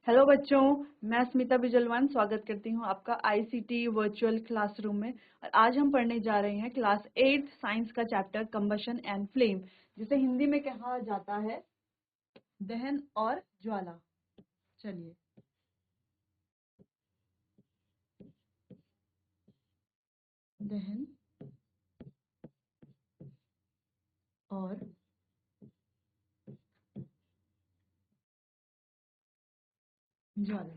Hello बच्चों, मैं स्मिता बिजलवान स्वागत करती हूँ आपका आईसीटी वर्चुअल क्लासरूम में। और आज हम पढ़ने जा रहे हैं क्लास 8 साइंस का चैप्टर कंबशन एंड फ्लेम, जिसे हिंदी में कहा जाता है दहन और ज्वाला। चलिए, दहन और ज्वाला।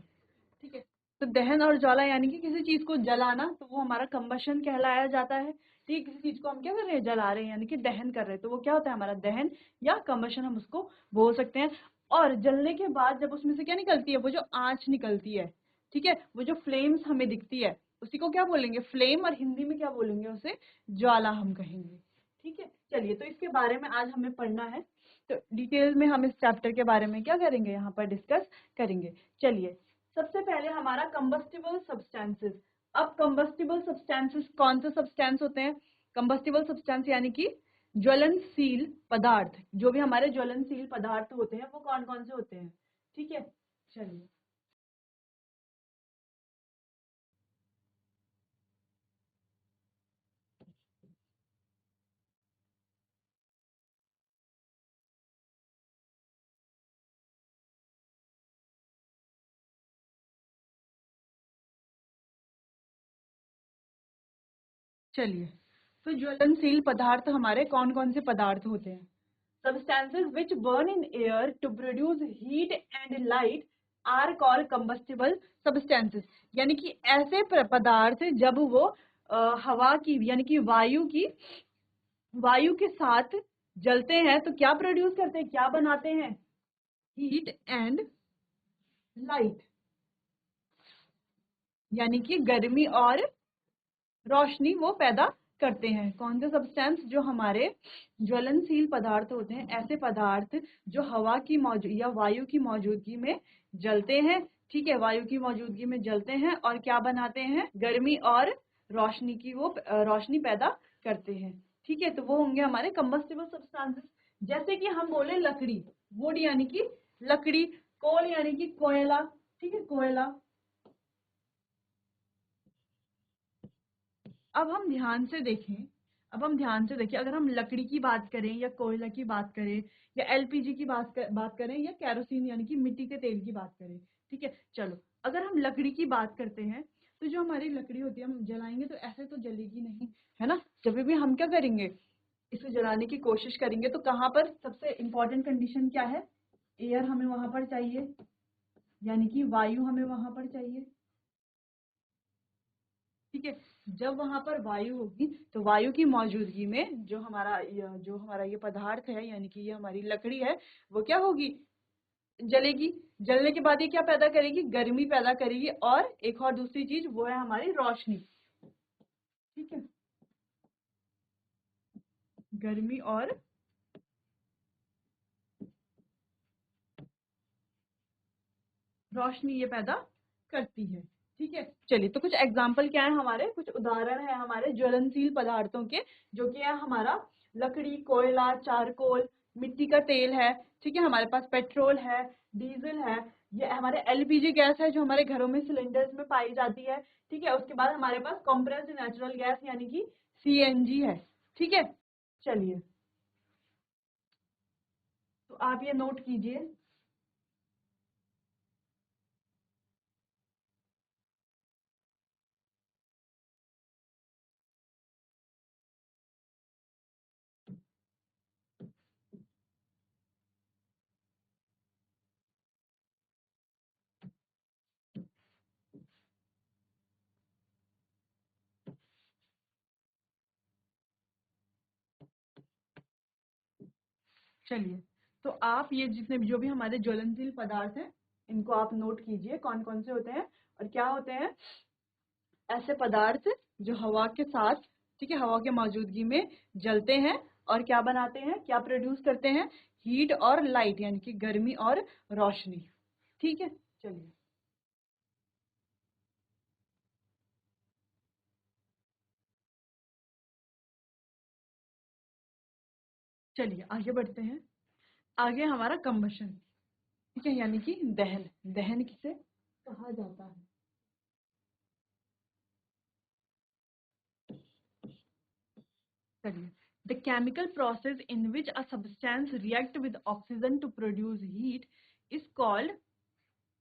ठीक है, तो दहन और ज्वाला यानी कि किसी चीज को जलाना, तो वो हमारा कंबशन कहलाया जाता है। ठीक है, किसी चीज को हम क्या कर रहे हैं, जला रहे हैं, यानी कि दहन कर रहे हैं, तो वो क्या होता है, हमारा दहन या कंबशन हम उसको बोल सकते हैं। और जलने के बाद जब उसमें से क्या निकलती है, वो जो आंच निकलती है, ठीक है, वो जो फ्लेम्स हमें दिखती है, उसी को क्या बोलेंगे, फ्लेम। और हिंदी में क्या बोलेंगे, उसे ज्वाला हम कहेंगे। ठीक है, चलिए, तो इसके बारे में आज हमें पढ़ना है। तो डिटेल में हम इस चैप्टर के बारे में क्या करेंगे, यहाँ पर डिस्कस करेंगे। चलिए, सबसे पहले हमारा कंबस्टिबल सब्सटेंसेस। अब कंबस्टिबल सब्सटेंसेस कौन से सब्सटेंस होते हैं? कंबस्टिबल सब्सटेंस यानी कि ज्वलनशील पदार्थ। जो भी हमारे ज्वलनशील पदार्थ होते हैं वो कौन कौन से होते हैं? ठीक है, चलिए, चलिए, तो ज्वलनशील पदार्थ हमारे कौन कौन से पदार्थ होते हैं? Substances which burn in air to produce heat and light are called combustible substances। यानी कि ऐसे पदार्थ जब वो हवा की यानी कि वायु के साथ जलते हैं तो क्या प्रोड्यूस करते हैं, क्या बनाते हैं? हीट एंड लाइट, यानी कि गर्मी और रोशनी वो पैदा करते हैं। कौन से सब्सटेंस? जो हमारे ज्वलनशील पदार्थ होते हैं, ऐसे पदार्थ जो हवा की मौजूद या वायु की मौजूदगी में जलते हैं। ठीक है, वायु की मौजूदगी में जलते हैं और क्या बनाते हैं, गर्मी और रोशनी की वो रोशनी पैदा करते हैं। ठीक है, तो वो होंगे हमारे कंबस्टिबल सब्सटेंसेस। जैसे कि हम बोले लकड़ी, वुड यानी कि लकड़ी, कोल यानी कि कोयला। ठीक है, कोयला। अब हम ध्यान से देखें, अगर हम लकड़ी की बात करें या कोयला की बात करें या एलपीजी की बात करें या केरोसिन यानी कि मिट्टी के तेल की बात करें। ठीक है, चलो, अगर हम लकड़ी की बात करते हैं तो जो हमारी लकड़ी होती है, हम जलाएंगे तो ऐसे तो जलेगी नहीं, है ना। जब भी हम क्या करेंगे, इसे जलाने की कोशिश करेंगे, तो कहाँ पर सबसे इंपॉर्टेंट कंडीशन क्या है? एयर हमें वहां पर चाहिए, यानी कि वायु हमें वहां पर चाहिए। ठीक है, जब वहां पर वायु होगी तो वायु की मौजूदगी में जो हमारा ये पदार्थ है, यानी कि ये हमारी लकड़ी है, वो क्या होगी, जलेगी। जलने के बाद ये क्या पैदा करेगी, गर्मी पैदा करेगी, और एक और दूसरी चीज वो है हमारी रोशनी। ठीक है, गर्मी और रोशनी ये पैदा करती है। ठीक है, चलिए, तो कुछ एग्जाम्पल क्या है हमारे, कुछ उदाहरण है हमारे ज्वलनशील पदार्थों के, जो कि है हमारा लकड़ी, कोयला, चारकोल, मिट्टी का तेल है। ठीक है, हमारे पास पेट्रोल है, डीजल है, ये हमारे एलपीजी गैस है जो हमारे घरों में सिलेंडर्स में पाई जाती है। ठीक है, उसके बाद हमारे पास कॉम्प्रेस्ड नेचुरल गैस यानी कि सीएनजी है। ठीक है, चलिए, तो आप ये नोट कीजिए। चलिए, तो आप ये जितने जो भी हमारे ज्वलनशील पदार्थ हैं, इनको आप नोट कीजिए, कौन कौन से होते हैं और क्या होते हैं। ऐसे पदार्थ जो हवा के साथ, ठीक है, हवा के मौजूदगी में जलते हैं और क्या बनाते हैं, क्या प्रोड्यूस करते हैं, हीट और लाइट, यानी कि गर्मी और रोशनी। ठीक है, चलिए, चलिए आगे बढ़ते हैं। आगे हमारा कंबशन। ठीक है, यानी कि दहन, दहन किसे कहा जाता है। चलिए, the chemical process in which a substance react with oxygen to produce heat is called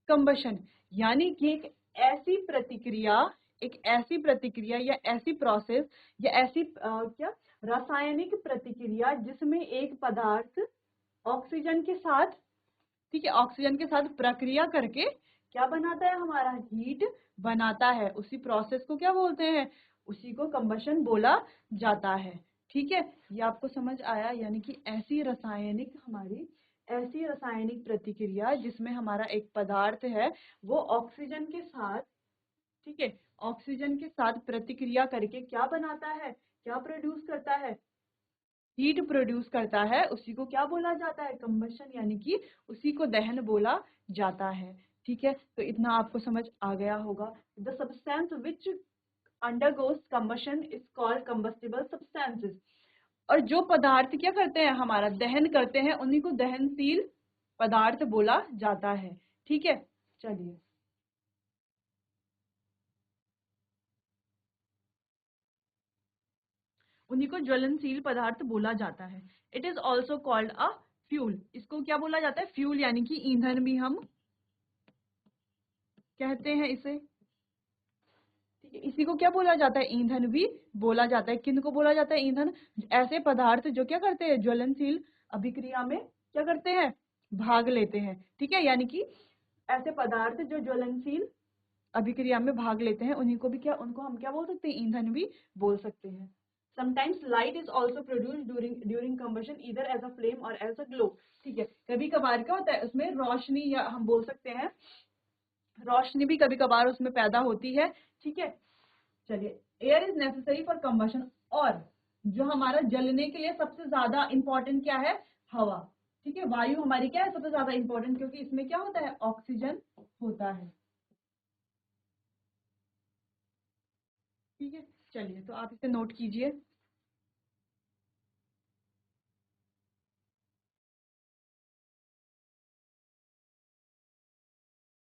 combustion. यानी कि एक ऐसी प्रतिक्रिया या ऐसी प्रोसेस या ऐसी क्या रासायनिक प्रतिक्रिया जिसमें एक पदार्थ ऑक्सीजन के साथ, ठीक है, ऑक्सीजन के साथ प्रक्रिया करके क्या बनाता है, हमारा हीट बनाता है, उसी प्रोसेस को क्या बोलते हैं, उसी को कंबशन बोला जाता है। ठीक है, ये आपको समझ आया। यानी कि ऐसी रासायनिक प्रतिक्रिया जिसमें हमारा एक पदार्थ है वो ऑक्सीजन के साथ, ठीक है, ऑक्सीजन के साथ प्रतिक्रिया करके क्या बनाता है, क्या प्रोड्यूस करता है, हीट प्रोड्यूस करता है, उसी को क्या बोला जाता है, कंबशन, यानी कि उसी को दहन बोला जाता है। ठीक है, तो इतना आपको समझ आ गया होगा। The substance which undergoes combustion is called combustible substances. और जो पदार्थ क्या करते हैं, हमारा दहन करते हैं, उन्हीं को दहनशील पदार्थ बोला जाता है। ठीक है, चलिए, उन्हीं को ज्वलनशील पदार्थ बोला जाता है। It is also called a fuel. इसको क्या बोला जाता है, फ्यूल, यानी कि ईंधन भी हम कहते हैं इसे। ठीक है, इसी को क्या बोला जाता है, ईंधन भी बोला जाता है। किन को बोला जाता है, ईंधन, ऐसे पदार्थ जो क्या करते हैं, ज्वलनशील अभिक्रिया में क्या करते हैं, भाग लेते हैं। ठीक है, यानी कि ऐसे पदार्थ जो ज्वलनशील अभिक्रिया में भाग लेते हैं, उन्हीं को भी क्या, उनको हम क्या बोल सकते हैं, ईंधन भी बोल सकते हैं। Sometimes light is also produce during combustion either as a flame or as a glow. ठीक है, कभी कभार क्या होता है, उसमें रोशनी, या हम बोल सकते हैं रोशनी भी कभी कभार उसमें पैदा होती है। ठीक है, चलिए, air is necessary for combustion. और जो हमारा जलने के लिए सबसे ज्यादा इंपॉर्टेंट क्या है, हवा। ठीक है, वायु हमारी क्या है, सबसे ज्यादा इंपॉर्टेंट, क्योंकि इसमें क्या होता है, ऑक्सीजन होता है। ठीक है, चलिए, तो आप इसे नोट कीजिए।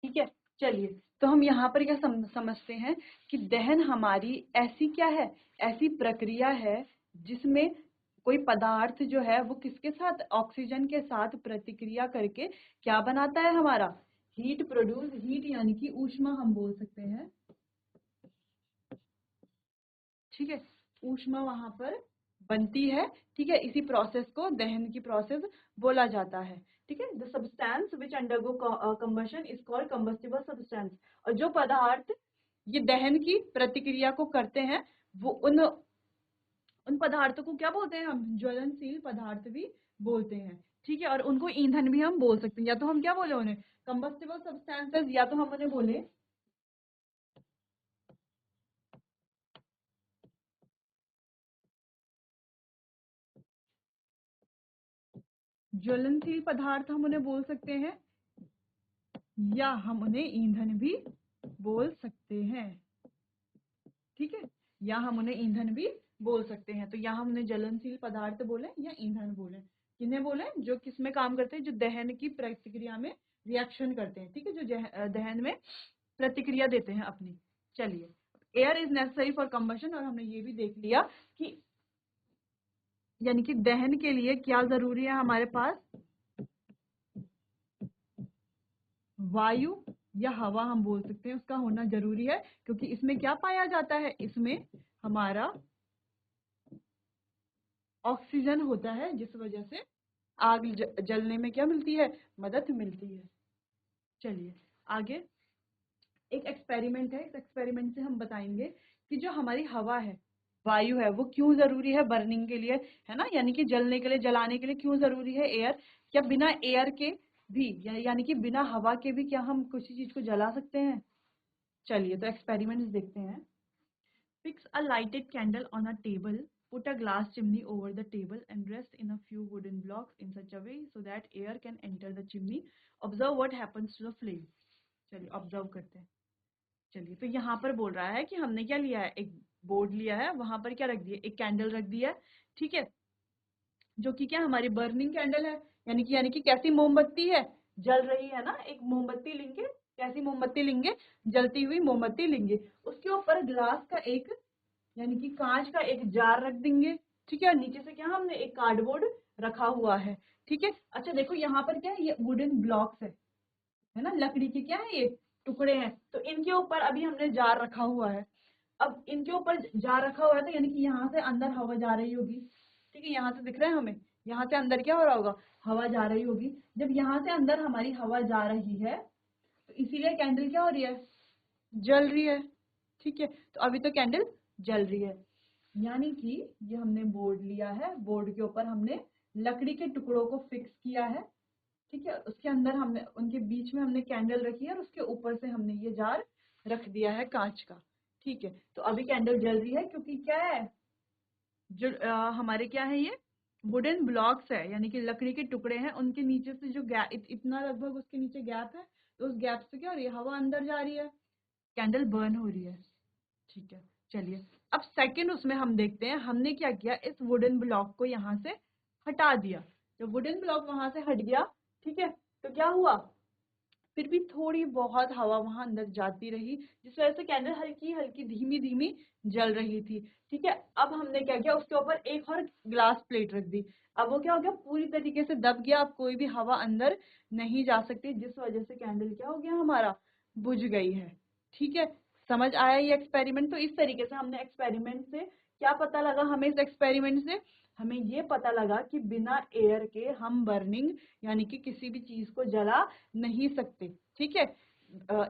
ठीक है, चलिए, तो हम यहाँ पर क्या समझते हैं कि दहन हमारी ऐसी क्या है, ऐसी प्रक्रिया है जिसमें कोई पदार्थ जो है वो किसके साथ, ऑक्सीजन के साथ प्रतिक्रिया करके क्या बनाता है, हमारा हीट प्रोड्यूस, हीट यानी कि ऊष्मा हम बोल सकते हैं। ठीक है, ऊष्मा वहां पर बनती है। ठीक है, इसी प्रोसेस को दहन की प्रोसेस बोला जाता है। ठीक है, the substance which undergo combustion is called combustible substance. और जो पदार्थ ये दहन की प्रतिक्रिया को करते हैं, वो उन पदार्थों को क्या बोलते हैं, हम ज्वलनशील पदार्थ भी बोलते हैं। ठीक है, और उनको ईंधन भी हम बोल सकते हैं, या तो हम क्या बोले उन्हें, कंबस्टिबल सब्सटेंसेस, या तो हम उन्हें बोले ज्वलनशील पदार्थ, हम उन्हें बोल सकते हैं, या हम उन्हें ईंधन भी बोल सकते हैं। ठीक है, या हम उन्हें ईंधन भी बोल सकते हैं। तो या हम उन्हें ज्वलनशील पदार्थ बोले या ईंधन बोले, किन्हें बोले, जो किसमें काम करते हैं, जो दहन की प्रतिक्रिया में रिएक्शन करते हैं। ठीक है, जो दहन में प्रतिक्रिया देते हैं अपनी। चलिए, air is necessary for combustion, और हमने ये भी देख लिया कि यानी कि दहन के लिए क्या जरूरी है, हमारे पास वायु या हवा हम बोल सकते हैं, उसका होना जरूरी है। क्योंकि इसमें क्या पाया जाता है, इसमें हमारा ऑक्सीजन होता है, जिस वजह से आग जलने में क्या मिलती है, मदद मिलती है। चलिए, आगे एक एक्सपेरिमेंट है, इस एक्सपेरिमेंट से हम बताएंगे कि जो हमारी हवा है, वायु है, वो क्यों जरूरी है बर्निंग के लिए, है ना, यानी कि जलने के लिए, जलाने के लिए क्यों जरूरी है एयर। क्या बिना एयर के भी, यानी कि बिना हवा के भी क्या हम किसी चीज को जला सकते हैं। चलिए, तो एक्सपेरिमेंट्स देखते हैं। Fix a lighted candle on a table, put a glass chimney over the table and rest in a few wooden blocks in such a way so that air can enter the chimney. Observe what happens to the flame. चलिए, observe करते हैं। चलिए, तो यहाँ पर बोल रहा है कि हमने क्या लिया है, एक बोर्ड लिया है, वहां पर क्या रख दिया, एक कैंडल रख दिया है। ठीक है, जो कि क्या हमारी बर्निंग कैंडल है, यानी कि कैसी मोमबत्ती है, जल रही है ना, एक मोमबत्ती लेंगे, कैसी मोमबत्ती लेंगे, जलती हुई मोमबत्ती लेंगे, उसके ऊपर ग्लास का एक यानी कि कांच का एक जार रख देंगे, ठीक है। और नीचे से क्या हमने एक कार्डबोर्ड रखा हुआ है, ठीक है। अच्छा देखो यहाँ पर क्या है, ये वुडन ब्लॉक्स है ना, लकड़ी के क्या है ये टुकड़े हैं, तो इनके ऊपर अभी हमने जार रखा हुआ है। अब इनके ऊपर जार रखा हुआ है तो यानी कि यहाँ से अंदर हवा जा रही होगी, ठीक है, यहाँ से दिख रहा है हमें, यहाँ से अंदर क्या हो रहा होगा, हवा जा रही होगी। जब यहाँ से अंदर हमारी हवा जा रही है तो इसीलिए कैंडल क्या हो रही है, जल रही है, ठीक है। तो अभी तो कैंडल जल रही है, यानी कि ये हमने बोर्ड लिया है, बोर्ड के ऊपर हमने लकड़ी के टुकड़ों को फिक्स किया है, ठीक है। उसके अंदर हमने उनके बीच में हमने कैंडल रखी है और उसके ऊपर से हमने ये जार रख दिया है कांच का, ठीक है। तो अभी कैंडल जल रही है क्योंकि क्या है, जो हमारे क्या है, ये वुडन ब्लॉक्स है, यानी कि लकड़ी के टुकड़े हैं, उनके नीचे से जो गैप इतना लगभग उसके नीचे गैप है, तो उस गैप से क्या हो रही है, हवा अंदर जा रही है, कैंडल बर्न हो रही है, ठीक है। चलिए अब सेकंड उसमें हम देखते हैं, हमने क्या किया, इस वुडन ब्लॉक को यहाँ से हटा दिया। जब वुडन ब्लॉक वहां से हट गया, ठीक है, तो क्या हुआ, फिर भी थोड़ी बहुत हवा वहां अंदर जाती रही, जिस वजह से कैंडल हल्की हल्की धीमी धीमी जल रही थी, ठीक है। अब हमने क्या किया, उसके ऊपर एक और ग्लास प्लेट रख दी। अब वो क्या हो गया, पूरी तरीके से दब गया, अब कोई भी हवा अंदर नहीं जा सकती, जिस वजह से कैंडल क्या हो गया, हमारा बुझ गई है, ठीक है। समझ आया ये एक्सपेरिमेंट। तो इस तरीके से हमने एक्सपेरिमेंट से क्या पता लगा, हमें इस एक्सपेरिमेंट से हमें ये पता लगा कि बिना एयर के हम बर्निंग यानी कि किसी भी चीज को जला नहीं सकते, ठीक है।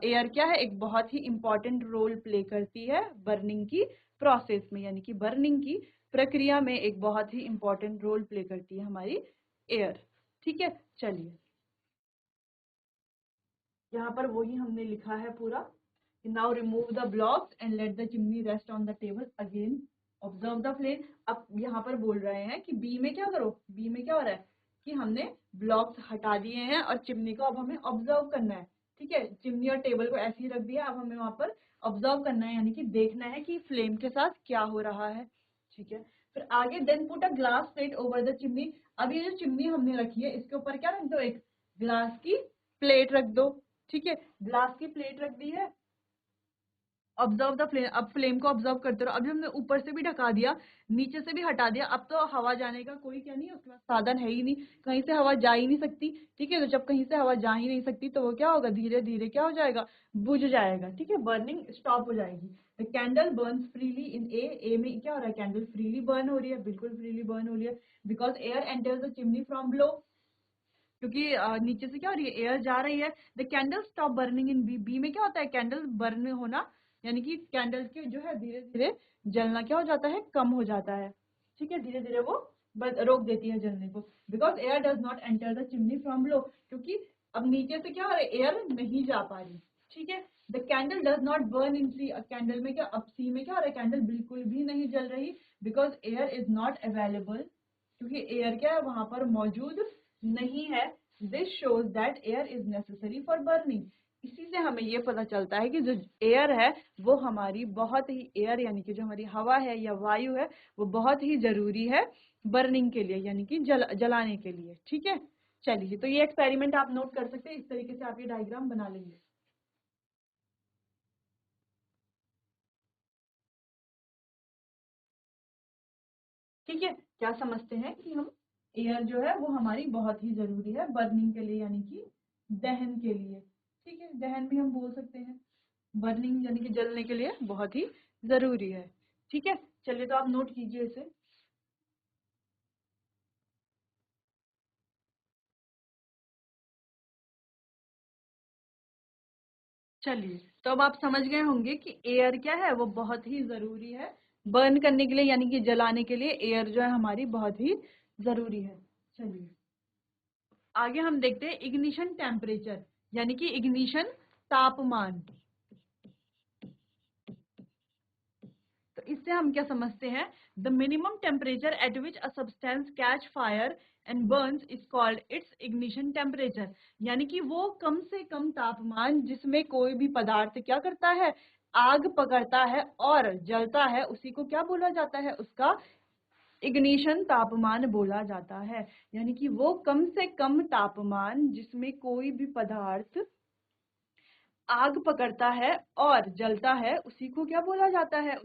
एयर क्या है, एक बहुत ही इंपॉर्टेंट रोल प्ले करती है बर्निंग की प्रोसेस में, यानी कि बर्निंग की प्रक्रिया में एक बहुत ही इंपॉर्टेंट रोल प्ले करती है हमारी एयर, ठीक है। चलिए यहाँ पर वही हमने लिखा है पूरा, now remove the blocks and let the chimney rest on the table again, observe the flame. अब यहाँ पर बोल रहे हैं कि बी में क्या करो, बी में क्या हो रहा है कि हमने ब्लॉक्स हटा दिए हैं और चिमनी को अब हमें ऑब्जर्व करना है, ठीक है। चिमनी और टेबल को ऐसे ही रख दिया, अब हमें वहां पर ऑब्जर्व करना है, यानी कि देखना है कि फ्लेम के साथ क्या हो रहा है, ठीक है। फिर आगे then put a glass plate over the chimney. अब ये जो चिमनी हमने रखी है इसके ऊपर क्या रख दो, एक ग्लास की प्लेट रख दो, ठीक है। ग्लास की प्लेट रख दी है, ऑब्जर्व द फ्लेम, अब फ्लेम को ऑब्जर्व करते रहो। अभी हमने ऊपर से भी ढका दिया, नीचे से भी हटा दिया, अब तो हवा जाने का कोई क्या नहीं है, उसके पास साधन है ही नहीं, कहीं से हवा जा ही नहीं सकती, ठीक है। तो जब कहीं से हवा जा ही नहीं सकती तो वो क्या होगा, धीरे धीरे क्या हो जाएगा, बुझ जाएगा, ठीक है, बर्निंग स्टॉप हो जाएगी। The candle burns freely in a में क्या हो रहा है, कैंडल फ्रीली बर्न हो रही है, बिल्कुल फ्रीली बर्न हो रही है, because air enters the chimney from below, क्योंकि नीचे से क्या हो रही है, एयर जा रही है। The candle stop burning in B, B में क्या होता है, कैंडल बर्न होना, यानी कि कैंडल के जो है धीरे धीरे जलना क्या हो जाता है, कम हो जाता है, ठीक है, धीरे धीरे वो रोक देती है जलने को, because air does not enter the chimney from below, क्योंकि अब नीचे से क्या हो रहा है, एयर नहीं जा पा रही, ठीक है। The candle does not burn in C, candle में क्या, अब सी में क्या हो रहा है, कैंडल बिल्कुल भी नहीं जल रही, because air is not available, क्योंकि एयर क्या है वहां पर मौजूद नहीं है। This shows that air is necessary for burning. इसी से हमें ये पता चलता है कि जो एयर है वो हमारी बहुत ही, एयर यानी कि जो हमारी हवा है या वायु है वो बहुत ही जरूरी है बर्निंग के लिए, यानी कि जलाने के लिए, ठीक है। चलिए तो ये एक्सपेरिमेंट आप नोट कर सकते हैं, इस तरीके से आप ये डायग्राम बना लेंगे, ठीक है। क्या समझते हैं कि हम एयर जो है वो हमारी बहुत ही जरूरी है बर्निंग के लिए, यानी कि दहन के लिए, ठीक है, दहन भी हम बोल सकते हैं, बर्निंग यानी कि जलने के लिए बहुत ही जरूरी है, ठीक है। चलिए तो आप नोट कीजिए इसे। चलिए तो अब आप समझ गए होंगे कि एयर क्या है, वो बहुत ही जरूरी है बर्न करने के लिए, यानी कि जलाने के लिए एयर जो है हमारी बहुत ही जरूरी है। चलिए आगे हम देखते हैं इग्निशन टेम्परेचर, यानी कि इग्निशन तापमान। तो इससे हम क्या समझते हैं, the minimum temperature at which a substance catch fire and Burns is called its ignition temperature, यानी कि वो कम से कम तापमान जिसमें कोई भी पदार्थ क्या करता है, आग पकड़ता है और जलता है, उसी को क्या बोला जाता है, उसका इग्निशन तापमान बोला जाता है। यानी कि वो कम से कम तापमान जिसमें कोई भी पदार्थ आग पकड़ता है और जलता है, उसी को क्या बोला जाता है?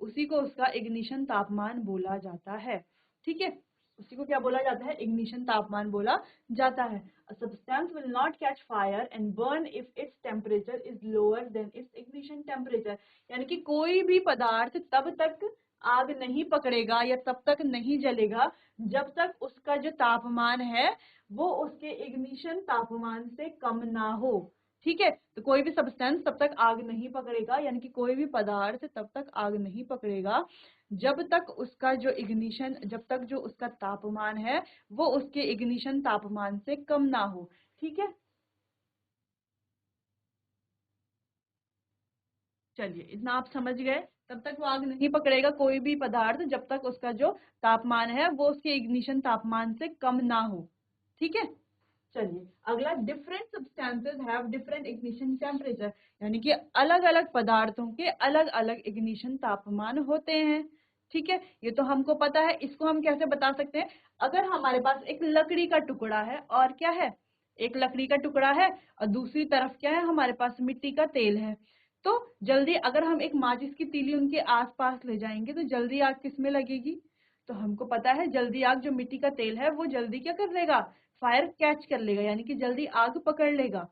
उसी को उसका इग्निशन तापमान बोला जाता है। ठीक है, उसी को क्या बोला जाता है? इग्निशन तापमान बोला जाता है। A substance will not catch fire and burn if its temperature is lower than its ignition temperature। यानी कि कोई भी पदार्थ तब तक आग नहीं पकड़ेगा या तब तक नहीं जलेगा जब तक उसका जो तापमान है वो उसके इग्निशन तापमान से कम ना हो। ठीक है, तो कोई भी सब्सटेंस तब तक आग नहीं पकड़ेगा, यानी कि कोई भी पदार्थ तब तक आग नहीं पकड़ेगा जब तक जो उसका तापमान है वो उसके इग्निशन तापमान से कम ना हो। ठीक है, चलिए इतना आप समझ गए। तब तक वो आग नहीं पकड़ेगा कोई भी पदार्थ जब तक उसका जो तापमान है वो उसके इग्निशन तापमान से कम ना हो। ठीक है, चलिए अगला, different substances have different ignition temperature. यानी कि अलग अलग पदार्थों के अलग अलग इग्निशन तापमान होते हैं। ठीक है, ये तो हमको पता है। इसको हम कैसे बता सकते हैं? अगर हमारे पास एक लकड़ी का टुकड़ा है और क्या है, एक लकड़ी का टुकड़ा है और दूसरी तरफ क्या है, हमारे पास मिट्टी का तेल है, तो जल्दी अगर हम एक माचिस की तीली उनके आसपास ले जाएंगे तो जल्दी आग किस में लगेगी? तो हमको पता है जल्दी आग जो मिट्टी का तेल है वो जल्दी क्या कर लेगा? फायर कैच कर लेगा, यानी कि जल्दी आग पकड़ लेगा।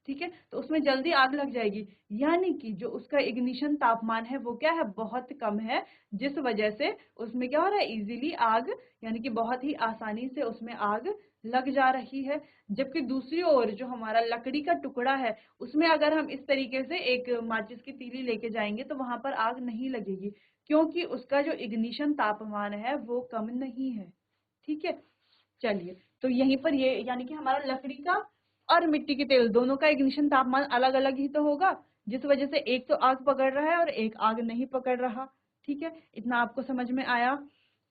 ठीक है, तो उसमें जल्दी आग लग जाएगी। यानी कि जो उसका इग्निशन तापमान है वो क्या है? बहुत कम है, जिस वजह से उसमें क्या हो रहा है? इजीली आग, यानी कि बहुत ही आसानी से उसमें आग लग जा रही है। जबकि दूसरी ओर जो हमारा लकड़ी का टुकड़ा है उसमें अगर हम इस तरीके से एक माचिस की तीली लेके जाएंगे तो वहां पर आग नहीं लगेगी, क्योंकि उसका जो इग्निशन तापमान है वो कम नहीं है। ठीक है, चलिए तो यहीं पर ये, यानी कि हमारा लकड़ी का और मिट्टी के तेल दोनों का इग्निशन तापमान अलग अलग ही तो होगा, जिस वजह से एक तो आग पकड़ रहा है और एक आग नहीं पकड़ रहा। ठीक है, इतना आपको समझ में आया?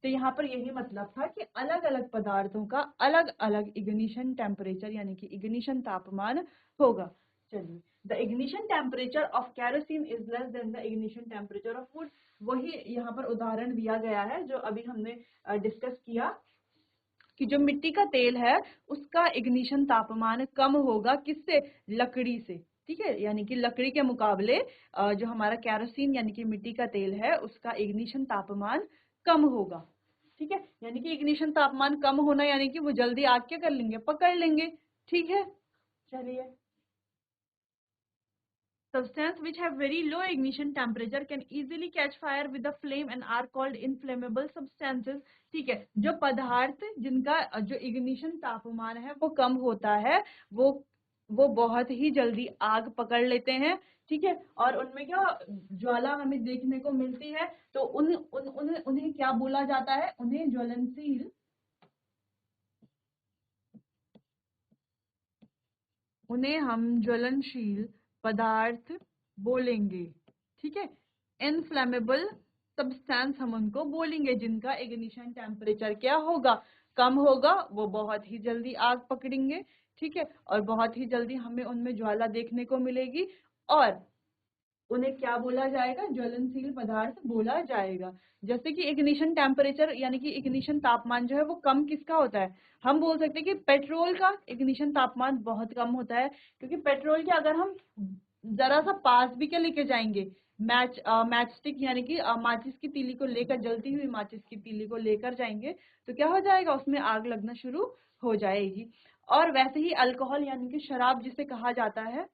तो यहाँ पर यही मतलब था कि अलग अलग पदार्थों का अलग अलग इग्निशन टेम्परेचर यानी कि इग्निशन तापमान होगा। चलिए, the ignition temperature of kerosene is less than the ignition temperature of would. वही यहाँ पर उदाहरण दिया गया है जो अभी हमने डिस्कस किया कि जो मिट्टी का तेल है उसका इग्निशन तापमान कम होगा, किससे? लकड़ी से। ठीक है, यानी कि लकड़ी के मुकाबले जो हमारा कैरोसिन यानी कि मिट्टी का तेल है उसका इग्निशन तापमान कम होगा। ठीक है, यानी कि इग्निशन तापमान कम होना यानी कि वो जल्दी आग क्या कर लेंगे? पकड़ लेंगे। ठीक है, चलिए, substance which have very low ignition temperature can easily catch fire with the flame and are called inflammable substances। ठीक है, जो पदार्थ जिनका जो इग्निशन तापमान है वो कम होता है वो वो बहुत ही जल्दी आग पकड़ लेते हैं। ठीक है, और उनमें क्या ज्वाला हमें देखने को मिलती है, तो उन्हें क्या बोला जाता है? उन्हें ज्वलनशील, उन्हें हम ज्वलनशील पदार्थ बोलेंगे। ठीक है, इनफ्लेमेबल सब्सटेंस हम उनको बोलेंगे जिनका इग्निशन टेम्परेचर क्या होगा? कम होगा, वो बहुत ही जल्दी आग पकड़ेंगे। ठीक है, और बहुत ही जल्दी हमें उनमें ज्वाला देखने को मिलेगी और उन्हें क्या बोला जाएगा? ज्वलनशील पदार्थ बोला जाएगा। जैसे कि इग्निशन टेम्परेचर यानी कि इग्निशन तापमान जो है वो कम किसका होता है? हम बोल सकते हैं कि पेट्रोल का इग्निशन तापमान बहुत कम होता है, क्योंकि पेट्रोल के अगर हम जरा सा पास भी क्या लेके जाएंगे, मैच स्टिक यानी कि माचिस की तीली को लेकर, जलती हुई माचिस की तीली को लेकर जाएंगे तो क्या हो जाएगा? उसमें आग लगना शुरू हो जाएगी। और वैसे ही अल्कोहल यानी कि शराब जिसे कहा जाता है,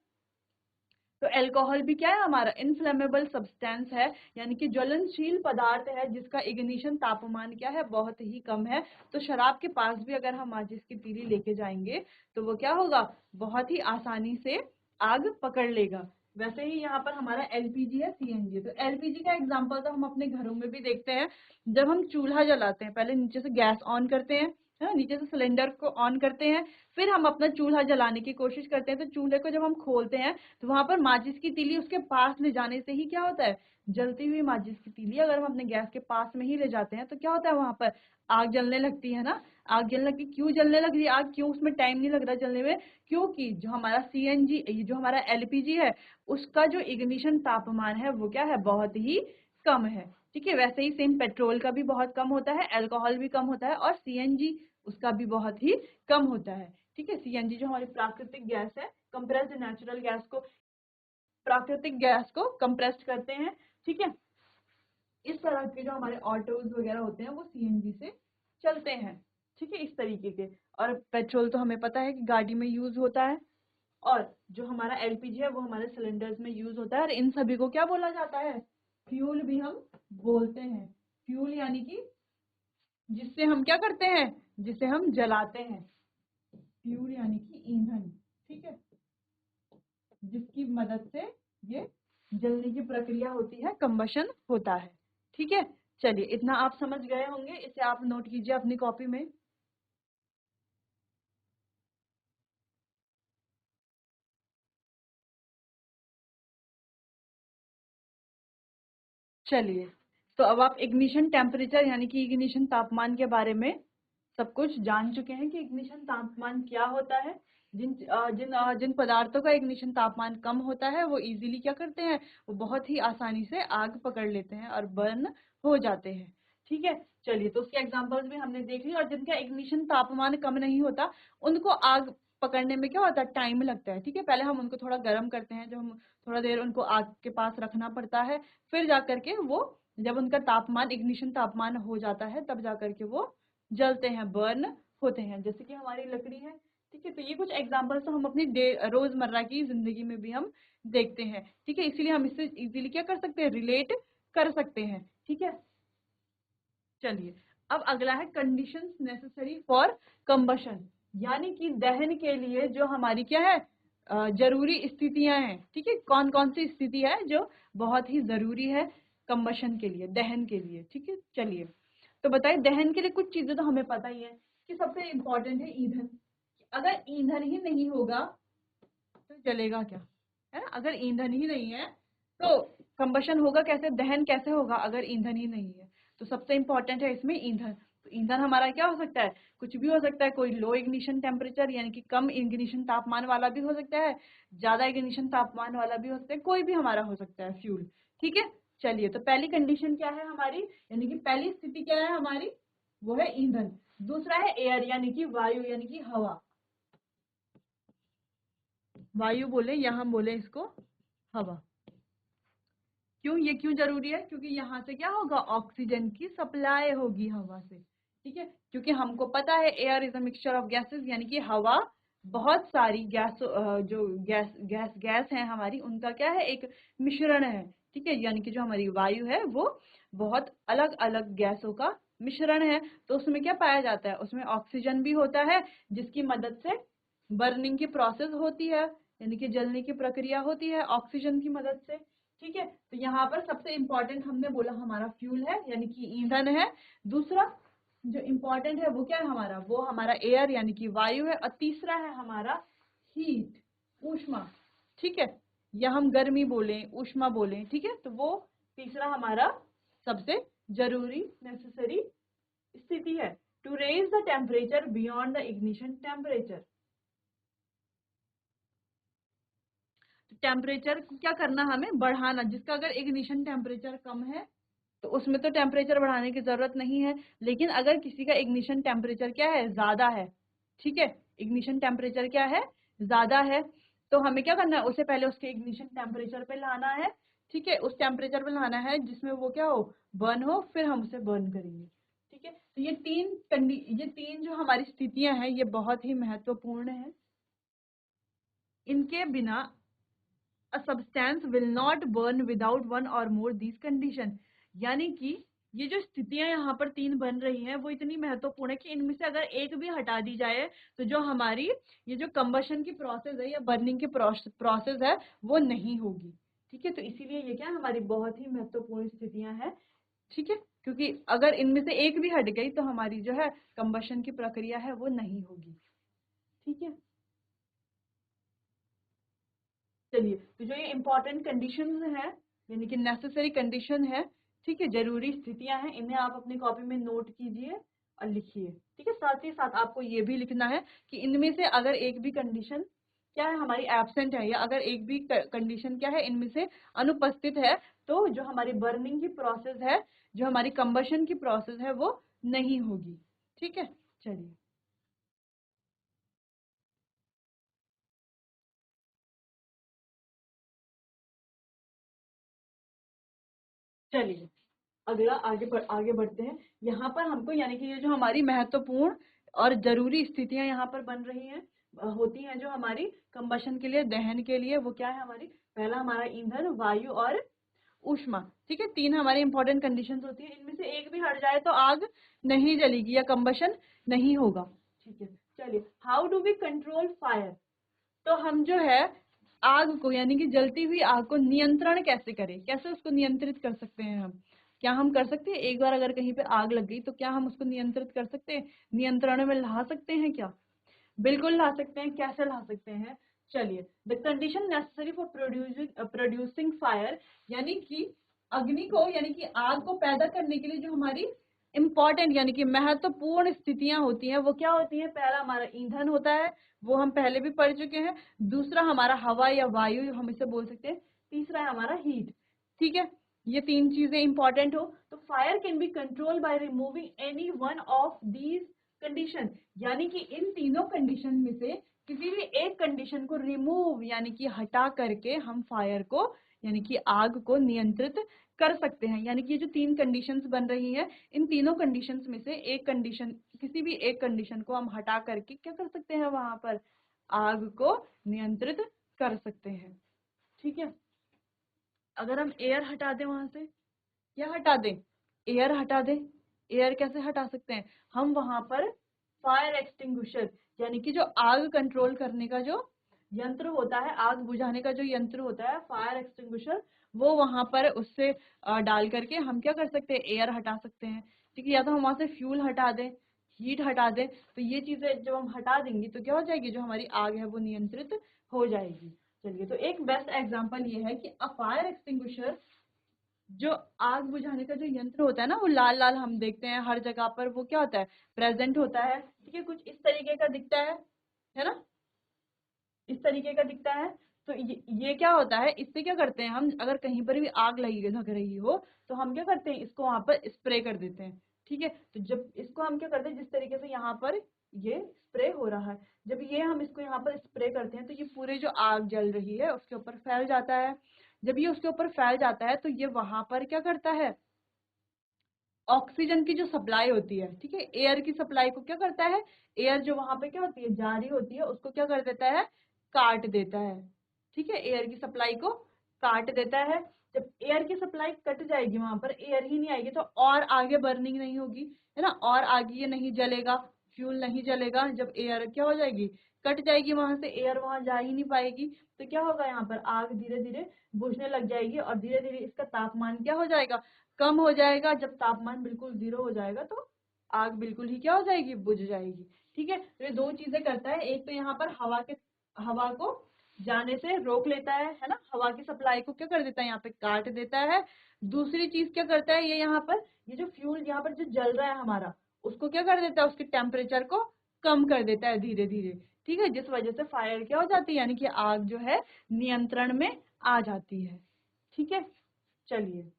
तो अल्कोहल भी क्या है? हमारा इनफ्लेमेबल सब्सटेंस है, यानी कि ज्वलनशील पदार्थ है जिसका इग्निशन तापमान क्या है? बहुत ही कम है। तो शराब के पास भी अगर हम माचिस की तीली लेके जाएंगे तो वो क्या होगा? बहुत ही आसानी से आग पकड़ लेगा। वैसे ही यहाँ पर हमारा एलपीजी है, सीएनजी। तो एलपीजी का एग्जांपल तो हम अपने घरों में भी देखते हैं। जब हम चूल्हा जलाते हैं पहले नीचे से गैस ऑन करते हैं, है ना, नीचे से सिलेंडर को ऑन करते हैं, फिर हम अपना चूल्हा जलाने की कोशिश करते हैं। तो चूल्हे को जब हम खोलते हैं तो वहां पर माचिस की तीली उसके पास ले जाने से ही क्या होता है? जलती हुई माचिस की तीली अगर हम अपने गैस के पास में ही ले जाते हैं तो क्या होता है? वहां पर आग जलने लगती है ना। आग जलने लगती, क्यों जलने लग रही है आग? क्यों उसमें टाइम नहीं लग रहा जलने में? क्योंकि जो हमारा सीएनजी, जो हमारा एलपीजी है, उसका जो इग्निशन तापमान है वो क्या है? बहुत ही कम है। ठीक है, वैसे ही सेम पेट्रोल का भी बहुत कम होता है, अल्कोहल भी कम होता है, और सीएनजी उसका भी बहुत ही कम होता है। ठीक है, सीएनजी जो हमारी प्राकृतिक गैस है, कंप्रेस्ड नेचुरल गैस को, प्राकृतिक गैस को कंप्रेस्ड करते हैं। ठीक है, इस तरह के जो हमारे ऑटोज वगैरह होते हैं वो सीएनजी से चलते हैं। ठीक है, इस तरीके के। और पेट्रोल तो हमें पता है कि गाड़ी में यूज होता है, और जो हमारा एलपीजी है वो हमारे सिलेंडर्स में यूज होता है। और इन सभी को क्या बोला जाता है? फ्यूल भी हम बोलते हैं। फ्यूल यानी कि जिससे हम क्या करते हैं, जिसे हम जलाते हैं। फ्यूल यानी कि ईंधन। ठीक है, जिसकी मदद से ये जलने की प्रक्रिया होती है, कंबशन होता है। ठीक है, चलिए इतना आप समझ गए होंगे, इसे आप नोट कीजिए अपनी कॉपी में। चलिए, तो अब आप इग्निशन टेम्परेचर यानी कि इग्निशन तापमान के बारे में सब कुछ जान चुके हैं कि इग्निशन तापमान क्या होता है। जिन पदार्थों का इग्निशन तापमान कम होता है वो इजीली क्या करते हैं, वो बहुत ही आसानी से आग पकड़ लेते हैं और बर्न हो जाते हैं। ठीक है, चलिए तो उसके एग्जांपल्स भी हमने देख ली। और जिनका इग्निशन तापमान कम नहीं होता उनको आग पकड़ने में क्या होता है, टाइम लगता है। ठीक है, पहले हम उनको थोड़ा गर्म करते हैं, जो हम थोड़ा देर उनको आग के पास रखना पड़ता है, फिर जाकर के वो, जब उनका तापमान इग्निशन तापमान हो जाता है तब जाकर के वो जलते हैं, बर्न होते हैं, जैसे कि हमारी लकड़ी है। ठीक है, तो ये कुछ एग्जांपल्स तो हम अपनी रोजमर्रा की जिंदगी में भी हम देखते हैं। ठीक है, इसीलिए हम इससे इजीली क्या कर सकते हैं, रिलेट कर सकते हैं। ठीक है, चलिए अब अगला है कंडीशंस नेसेसरी फॉर कंबशन, यानी कि दहन के लिए जो हमारी क्या है, जरूरी स्थितियां हैं। ठीक है, कौन कौन सी स्थिति है जो बहुत ही जरूरी है कंबशन के लिए, दहन के लिए। ठीक है, चलिए तो बताइए, दहन के लिए कुछ चीजें तो हमें पता ही है कि सबसे इम्पोर्टेंट है ईंधन। अगर ईंधन ही नहीं होगा तो जलेगा क्या, है ना? अगर ईंधन ही नहीं है तो कंबशन होगा कैसे, दहन कैसे होगा अगर ईंधन ही नहीं है? तो सबसे इम्पोर्टेंट है इसमें ईंधन। तो ईंधन हमारा क्या हो सकता है, कुछ भी हो सकता है। कोई लो इग्निशन टेम्परेचर यानी कि कम इग्निशन तापमान वाला भी हो सकता है, ज्यादा इग्निशन तापमान वाला भी हो सकता है, कोई भी हमारा हो सकता है फ्यूल। ठीक है, चलिए तो पहली कंडीशन क्या है हमारी, यानी कि पहली स्थिति क्या है हमारी, वो है ईंधन। दूसरा है एयर यानी कि वायु यानी कि हवा। वायु बोले या हम बोले इसको हवा। क्यों, ये क्यों जरूरी है? क्योंकि यहाँ से क्या होगा, ऑक्सीजन की सप्लाई होगी हवा से। ठीक है, क्योंकि हमको पता है air is a mixture of gases, यानी कि हवा बहुत सारी जो गैस है हमारी, उनका क्या है, एक मिश्रण है। ठीक है, यानी कि जो हमारी वायु है वो बहुत अलग अलग गैसों का मिश्रण है। तो उसमें क्या पाया जाता है, उसमें ऑक्सीजन भी होता है, जिसकी मदद से बर्निंग की प्रोसेस होती है, यानी कि जलने की प्रक्रिया होती है ऑक्सीजन की मदद से। ठीक है, तो यहाँ पर सबसे इम्पोर्टेंट हमने बोला हमारा फ्यूल है, यानी कि ईंधन है। दूसरा जो इम्पोर्टेंट है वो क्या है हमारा, वो हमारा एयर यानी कि वायु है। और तीसरा है हमारा हीट, ऊष्मा। ठीक है, या हम गर्मी बोलें, ऊष्मा बोलें। ठीक है, तो वो तीसरा हमारा सबसे जरूरी नेसेसरी स्थिति है, to raise the temperature beyond the ignition temperature. Temperature को क्या करना, हमें बढ़ाना। जिसका अगर इग्निशन टेम्परेचर कम है तो उसमें तो टेम्परेचर बढ़ाने की जरूरत नहीं है। लेकिन अगर किसी का इग्निशन टेम्परेचर क्या है, ज्यादा है, ठीक है, इग्निशन टेम्परेचर क्या है, ज्यादा है, तो हमें क्या करना है, उसे पहले उसके इग्निशन टेम्परेचर पे लाना है। ठीक है, उस टेम्परेचर पे लाना है जिसमें वो क्या हो, बर्न हो, फिर हम उसे बर्न करेंगे। ठीक है, तो ये तीन जो हमारी स्थितियां हैं ये बहुत ही महत्वपूर्ण है। इनके बिना a substance will not burn without one or more these condition, यानी कि ये जो स्थितियां यहाँ पर तीन बन रही हैं वो इतनी महत्वपूर्ण है कि इनमें से अगर एक भी हटा दी जाए तो जो हमारी ये जो कंबशन की प्रोसेस है या बर्निंग की प्रोसेस है वो नहीं होगी। ठीक है, तो इसीलिए ये क्या हमारी बहुत ही महत्वपूर्ण स्थितियां हैं। ठीक है, क्योंकि अगर इनमें से एक भी हट गई तो हमारी जो है कंबशन की प्रक्रिया है वो नहीं होगी। ठीक है, चलिए तो जो ये इम्पोर्टेंट कंडीशंस हैं यानी कि नेसेसरी कंडीशन है, ठीक है, जरूरी स्थितियां हैं, इन्हें आप अपनी कॉपी में नोट कीजिए और लिखिए। ठीक है, साथ ही साथ आपको ये भी लिखना है कि इनमें से अगर एक भी कंडीशन क्या है, हमारी एब्सेंट है, या अगर एक भी कंडीशन क्या है इनमें से अनुपस्थित है, तो जो हमारी बर्निंग की प्रोसेस है, जो हमारी कंबशन की प्रोसेस है, वो नहीं होगी। ठीक है, चलिए चलिए अगला आगे बढ़ते हैं। यहाँ पर हमको यानी कि ये जो हमारी महत्वपूर्ण और जरूरी स्थितियां यहाँ पर बन रही हैं, होती हैं जो हमारी कंबशन के लिए, दहन के लिए, वो क्या है हमारी, पहला हमारा ईंधन, वायु और ऊष्मा। ठीक है, तीन हमारी इंपॉर्टेंट कंडीशंस होती है, इनमें से एक भी हट जाए तो आग नहीं जलेगी या कंबशन नहीं होगा। ठीक है, चलिए how do we control fire. तो हम जो है आग को यानी कि जलती हुई आग को नियंत्रण कैसे करें, कैसे उसको नियंत्रित कर सकते हैं हम, क्या हम कर सकते हैं, एक बार अगर कहीं पे आग लग गई तो क्या हम उसको नियंत्रित कर सकते हैं, नियंत्रण में ला सकते हैं क्या, बिल्कुल ला सकते हैं। कैसे ला सकते हैं, चलिए the condition necessary for producing fire, यानी कि अग्नि को यानी कि आग को पैदा करने के लिए जो हमारी इंपॉर्टेंट यानी कि महत्वपूर्ण स्थितियां होती हैं, वो क्या होती है, पहला हमारा ईंधन होता है, वो हम पहले भी पढ़ चुके हैं। दूसरा हमारा हवा या वायु हम इसे बोल सकते हैं। तीसरा है हमारा हीट। ठीक है, ये तीन चीजें इंपॉर्टेंट हो तो fire can be control by removing any one of these condition, यानी कि इन तीनों कंडीशन में से किसी भी एक कंडीशन को रिमूव यानी कि हटा करके हम फायर को यानी कि आग को नियंत्रित कर सकते हैं। यानी कि ये जो तीन कंडीशंस बन रही है, इन तीनों कंडीशंस में से एक कंडीशन, किसी भी एक कंडीशन को हम हटा करके क्या कर सकते हैं, वहां पर आग को नियंत्रित कर सकते हैं। ठीक है, अगर हम एयर हटा दें वहां से, क्या हटा दें, एयर हटा दें, एयर कैसे हटा सकते हैं, हम वहां पर फायर एक्सटिंग्विशर यानी कि जो आग कंट्रोल करने का जो यंत्र होता है, आग बुझाने का जो यंत्र होता है, फायर एक्सटिंग्विशर, वो वहां पर उससे डाल करके हम क्या कर सकते हैं, एयर हटा सकते हैं। ठीक है, या तो हम वहां से फ्यूल हटा दें, हीट हटा दें, तो ये चीजें जब हम हटा देंगे तो क्या हो जाएगी, जो हमारी आग है वो नियंत्रित हो जाएगी। चलिए, तो एक बेस्ट एग्जांपल ये है कि अ फायर एक्सटिंग्विशर, जो आग बुझाने का जो यंत्र होता है ना, वो लाल लाल हम देखते हैं हर जगह पर, वो क्या होता है, प्रेजेंट होता है। ठीक है, कुछ इस तरीके का दिखता है ना, इस तरीके का दिखता है। तो ये क्या होता है, इससे क्या करते हैं हम, अगर कहीं पर भी आग लगी लग रही हो तो हम क्या करते हैं, इसको वहां पर स्प्रे कर देते हैं। ठीक है, तो जब इसको हम क्या करते हैं, जिस तरीके से यहाँ पर ये स्प्रे हो रहा है, जब ये हम इसको यहाँ पर स्प्रे करते हैं तो ये पूरे जो आग जल रही है उसके ऊपर फैल जाता है। जब ये उसके ऊपर फैल जाता है तो ये वहां पर क्या करता है, ऑक्सीजन की जो सप्लाई होती है, ठीक है, एयर की सप्लाई को क्या करता है, एयर जो वहां पे क्या होती है, जारी होती है, उसको क्या कर देता है, काट देता है। ठीक है, एयर की सप्लाई को काट देता है। जब एयर की सप्लाई कट जाएगी, वहां पर एयर ही नहीं आएगी, तो और आगे बर्निंग नहीं होगी, है ना, और आगे ये नहीं जलेगा, फ्यूल नहीं जलेगा। जब एयर क्या हो जाएगी, कट जाएगी, वहां से एयर वहां जा ही नहीं पाएगी, तो क्या होगा, यहाँ पर आग धीरे धीरे बुझने लग जाएगी और धीरे धीरे इसका तापमान क्या हो जाएगा, कम हो जाएगा। जब तापमान बिल्कुल 0 हो जाएगा तो आग बिल्कुल ही क्या हो जाएगी, बुझ जाएगी। ठीक है, तो ये दो चीजें करता है, एक तो यहाँ पर हवा को जाने से रोक लेता है ना, हवा की सप्लाई को क्या कर देता है, यहाँ पे काट देता है। दूसरी चीज क्या करता है, ये यहाँ पर ये जो फ्यूल यहाँ पर जो जल रहा है हमारा, उसको क्या कर देता है, उसके टेम्परेचर को कम कर देता है धीरे धीरे। ठीक है, जिस वजह से फायर क्या हो जाती है, यानी कि आग जो है नियंत्रण में आ जाती है। ठीक है, चलिए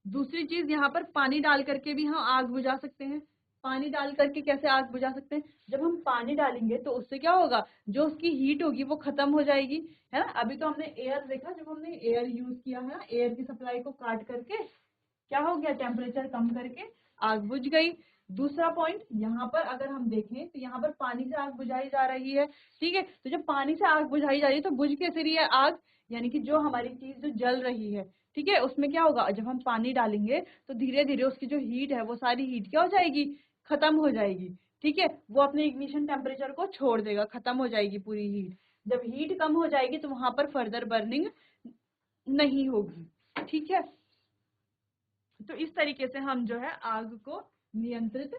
दूसरी चीज, यहाँ पर पानी डाल करके भी हम आग बुझा सकते हैं। पानी डाल करके कैसे आग बुझा सकते हैं, जब हम पानी डालेंगे तो उससे क्या होगा, जो उसकी हीट होगी वो खत्म हो जाएगी, है ना। अभी तो हमने एयर देखा, जब हमने एयर यूज किया है, एयर की सप्लाई को काट करके क्या हो गया, टेम्परेचर कम करके आग बुझ गई। दूसरा पॉइंट, यहाँ पर अगर हम देखें तो यहाँ पर पानी से आग बुझाई जा रही है। ठीक है, तो जब पानी से आग बुझाई जा रही है तो बुझ कैसे रही है आग, यानी कि जो हमारी चीज जो जल रही है, ठीक है, उसमें क्या होगा, जब हम पानी डालेंगे तो धीरे धीरे उसकी जो हीट है वो सारी हीट क्या हो जाएगी, खत्म हो जाएगी। ठीक है, वो अपने इग्निशन टेम्परेचर को छोड़ देगा, खत्म हो जाएगी पूरी हीट। जब हीट कम हो जाएगी तो वहां पर फर्दर बर्निंग नहीं होगी। ठीक है, तो इस तरीके से हम जो है आग को नियंत्रित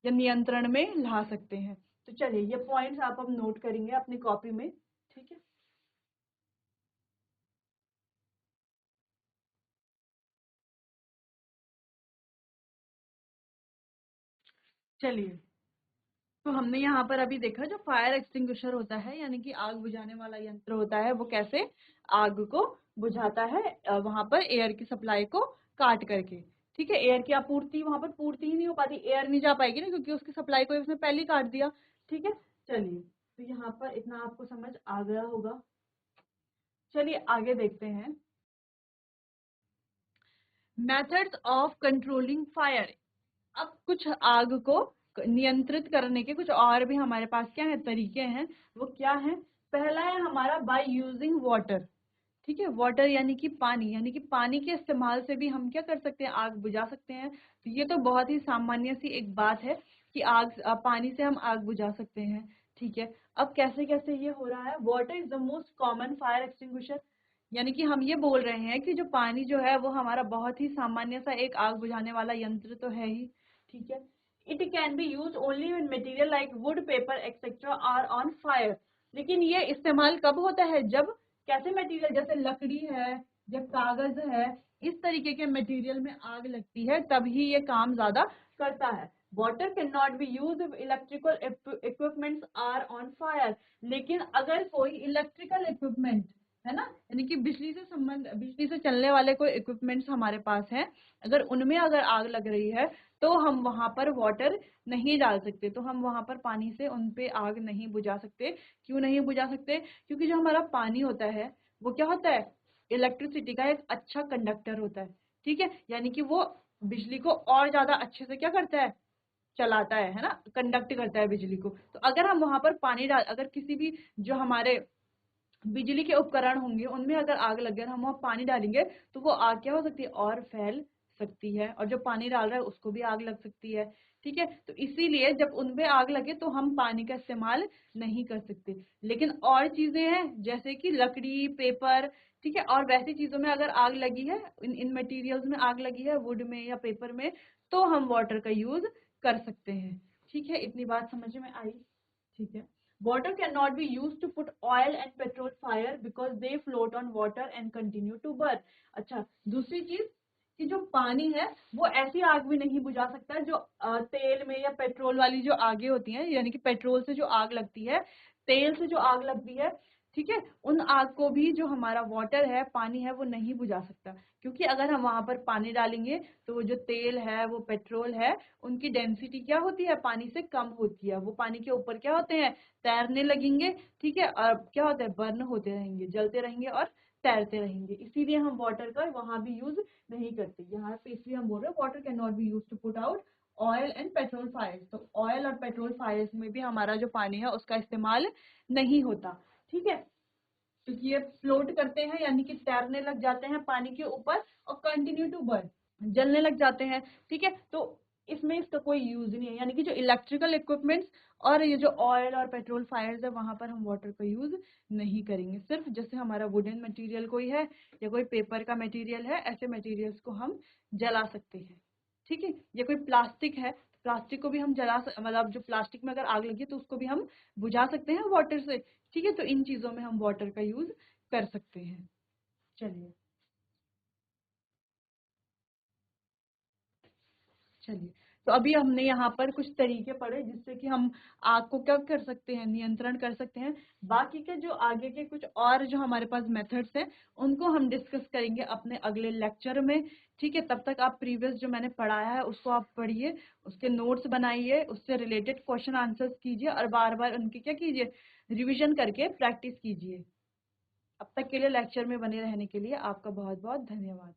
या नियंत्रण में ला सकते हैं। तो चलिए ये पॉइंट्स आप अब नोट करेंगे अपनी कॉपी में। ठीक है, चलिए तो हमने यहाँ पर अभी देखा जो फायर एक्सटिंग्विशर होता है यानी कि आग बुझाने वाला यंत्र होता है वो कैसे आग को बुझाता है वहां पर एयर की सप्लाई को काट करके। ठीक है, एयर की आपूर्ति वहां पर पूर्ति ही नहीं हो पाती, एयर नहीं जा पाएगी ना क्योंकि उसकी सप्लाई को उसने पहले ही काट दिया। ठीक है, चलिए तो यहाँ पर इतना आपको समझ आ गया होगा। चलिए आगे देखते हैं, मेथड्स ऑफ कंट्रोलिंग फायर। अब कुछ आग को नियंत्रित करने के कुछ और भी हमारे पास क्या है तरीके हैं, वो क्या है। पहला है हमारा बाय यूजिंग वाटर। ठीक है, वाटर यानी कि पानी, यानी कि पानी के इस्तेमाल से भी हम क्या कर सकते हैं, आग बुझा सकते हैं। तो ये तो बहुत ही सामान्य सी एक बात है कि पानी से हम आग बुझा सकते हैं। ठीक है, अब कैसे कैसे ये हो रहा है। Water is the most common fire extinguisher, यानी कि हम ये बोल रहे हैं कि जो पानी जो है वो हमारा बहुत ही सामान्य सा एक आग बुझाने वाला यंत्र तो है ही। ठीक है, it can be use only when material like wood paper etcetera are on fire. लेकिन ये इस्तेमाल कब होता है, जब कैसे मटेरियल जैसे लकड़ी है, जब कागज है, इस तरीके के मटेरियल में आग लगती है तभी ये काम ज्यादा करता है। Water can not be use if electrical equipments are on fire. लेकिन अगर कोई इलेक्ट्रिकल इक्विपमेंट है ना, यानी कि बिजली से चलने वाले कोई इक्विपमेंट्स हमारे पास हैं, अगर उनमें अगर आग लग रही है तो हम वहां पर वाटर नहीं डाल सकते, तो हम वहां पर पानी से उन पे आग नहीं बुझा सकते। क्यों नहीं बुझा सकते, क्योंकि जो हमारा पानी होता है वो क्या होता है, इलेक्ट्रिसिटी का एक अच्छा कंडक्टर होता है। ठीक है, यानी कि वो बिजली को और ज्यादा अच्छे से क्या करता है, चलाता है ना, कंडक्ट करता है बिजली को। तो अगर हम वहां पर पानी डाल, अगर किसी भी जो हमारे बिजली के उपकरण होंगे उनमें अगर आग लगे और हम वहाँ पानी डालेंगे तो वो आग क्या हो सकती है, और फैल सकती है, और जो पानी डाल रहा है उसको भी आग लग सकती है। ठीक है, तो इसीलिए जब उनपे आग लगे तो हम पानी का इस्तेमाल नहीं कर सकते। लेकिन और चीजें हैं जैसे कि लकड़ी, पेपर, ठीक है, और वैसी चीजों में अगर आग लगी है, इन मटेरियल्स में आग लगी है, वुड में या पेपर में, तो हम वाटर का यूज कर सकते हैं। ठीक है, इतनी बात समझ में आई। ठीक है, water cannot be used to put oil and petrol fire because they float on water and continue to burn। अच्छा, दूसरी चीज कि जो पानी है वो ऐसी आग भी नहीं बुझा सकता जो तेल में या पेट्रोल वाली जो आगे होती हैं, यानी कि पेट्रोल से जो आग लगती है, तेल से जो आग लगती है, ठीक है, उन आग को भी जो हमारा वाटर है, पानी है, वो नहीं बुझा सकता। क्योंकि अगर हम वहां पर पानी डालेंगे तो वो जो तेल है, वो पेट्रोल है, उनकी डेंसिटी क्या होती है, पानी से कम होती है, वो पानी के ऊपर क्या होते हैं, तैरने लगेंगे। ठीक है, और क्या होता है, बर्न होते रहेंगे, जलते रहेंगे और तैरते रहेंगे। इसीलिए हम वाटर का वहां भी यूज नहीं करते। यहाँ पे इसलिए हम बोल रहे हैं water can not be use to put out oil and petrol fires. तो ऑयल और पेट्रोल फायर्स में भी हमारा जो पानी है उसका इस्तेमाल नहीं होता। ठीक है, क्योंकि ये फ्लोट करते हैं यानी कि तैरने लग जाते हैं पानी के ऊपर और कंटिन्यू टू बर्न, जलने लग जाते हैं। ठीक है, तो इसमें इसका कोई यूज नहीं है, यानी कि जो इलेक्ट्रिकल इक्विपमेंट्स और ये जो ऑयल और पेट्रोल फायर्स है वहां पर हम वाटर का यूज नहीं करेंगे। सिर्फ जैसे हमारा वुडन मटेरियल कोई है या कोई पेपर का मटेरियल है, ऐसे मटेरियल्स को हम जला सकते हैं। ठीक है, या कोई प्लास्टिक है, प्लास्टिक को भी हम मतलब जो प्लास्टिक में अगर आग लगी तो उसको भी हम बुझा सकते हैं वाटर से। ठीक है, तो इन चीजों में हम वाटर का यूज कर सकते हैं। चलिए, चलिए, तो अभी हमने यहाँ पर कुछ तरीके पढ़े जिससे कि हम आग को क्या कर सकते हैं, नियंत्रण कर सकते हैं। बाकी के जो आगे के कुछ और जो हमारे पास मेथड्स हैं उनको हम डिस्कस करेंगे अपने अगले लेक्चर में। ठीक है, तब तक आप प्रीवियस जो मैंने पढ़ाया है उसको आप पढ़िए, उसके नोट्स बनाइए, उससे रिलेटेड क्वेश्चन आंसर्स कीजिए और बार बार उनकी क्या कीजिए, रिविजन करके प्रैक्टिस कीजिए। अब तक के लिए लेक्चर में बने रहने के लिए आपका बहुत बहुत धन्यवाद।